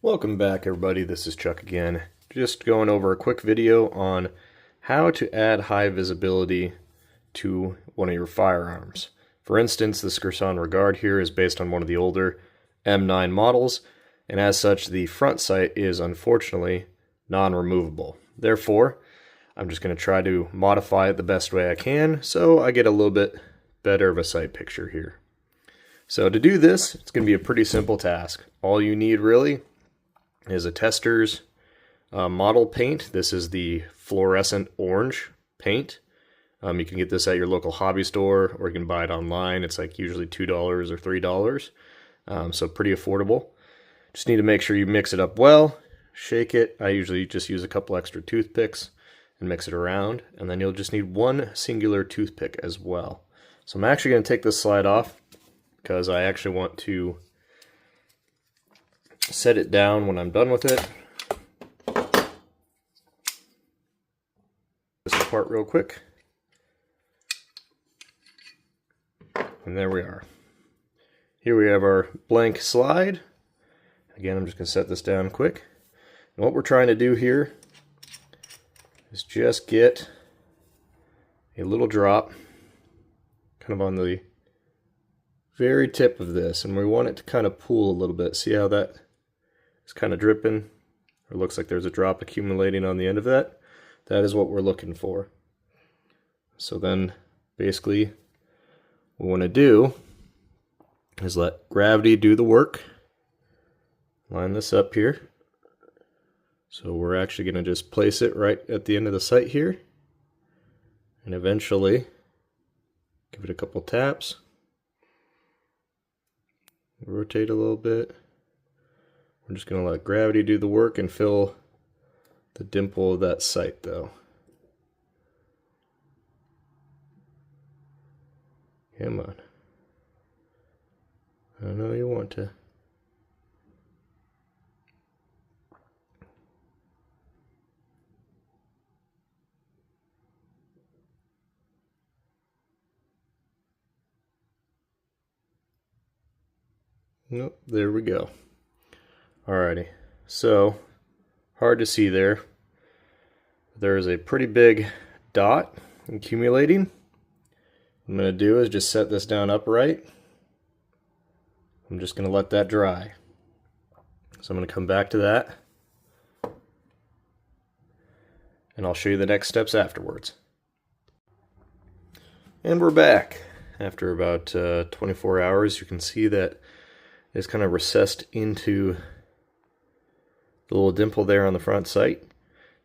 Welcome back everybody, this is Chuck again. Just going over a quick video on how to add high visibility to one of your firearms. For instance, this Girsan Regard here is based on one of the older M9 models, and as such the front sight is unfortunately non-removable. Therefore, I'm just going to try to modify it the best way I can so I get a little bit better of a sight picture here. So to do this, it's going to be a pretty simple task. All you need really is a Testers model paint. This is the fluorescent orange paint. You can get this at your local hobby store, or you can buy it online. It's like usually $2 or $3, so pretty affordable. Just need to make sure you mix it up well, shake it. I usually just use a couple extra toothpicks and mix it around, and then you'll just need one singular toothpick as well. So I'm actually going to take this slide off because I actually want to set it down when I'm done with it. This apart real quick. And there we are. Here we have our blank slide. Again, I'm just going to set this down quick. And what we're trying to do here is just get a little drop kind of on the very tip of this, and we want it to kind of pool a little bit. See how that is kind of dripping, or looks like there's a drop accumulating on the end of that? That is what we're looking for. So then basically what we want to do is let gravity do the work. Line this up here. So we're actually going to just place it right at the end of the sight here, and eventually give it a couple taps. Rotate a little bit. We're just going to let gravity do the work and fill the dimple of that sight though. Come on. I know you want to. Nope, there we go. Alrighty, so hard to see there. There's a pretty big dot accumulating. What I'm going to do is just set this down upright. I'm just going to let that dry. So I'm going to come back to that, and I'll show you the next steps afterwards. And we're back. After about 24 hours, you can see that it's kind of recessed into the little dimple there on the front sight.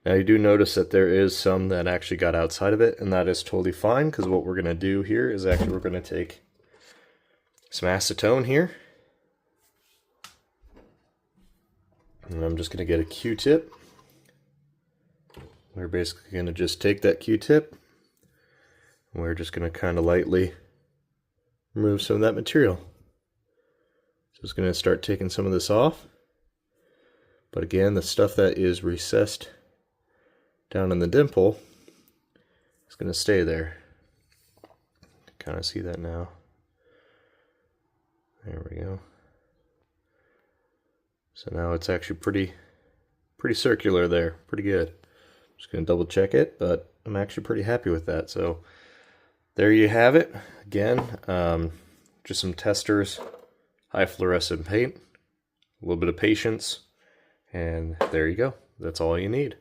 Now you do notice that there is some that actually got outside of it, and that is totally fine, because what we're going to do here is actually we're going to take some acetone here, and I'm just going to get a Q-tip. We're basically going to just take that Q-tip, and we're just going to kind of lightly remove some of that material. So it's going to start taking some of this off. But again, the stuff that is recessed down in the dimple is going to stay there. Kind of see that now. There we go. So now it's actually pretty circular there. Pretty good. Just going to double check it, but I'm actually pretty happy with that. So there you have it. Again, just some Testers high fluorescent paint, a little bit of patience, and there you go. That's all you need.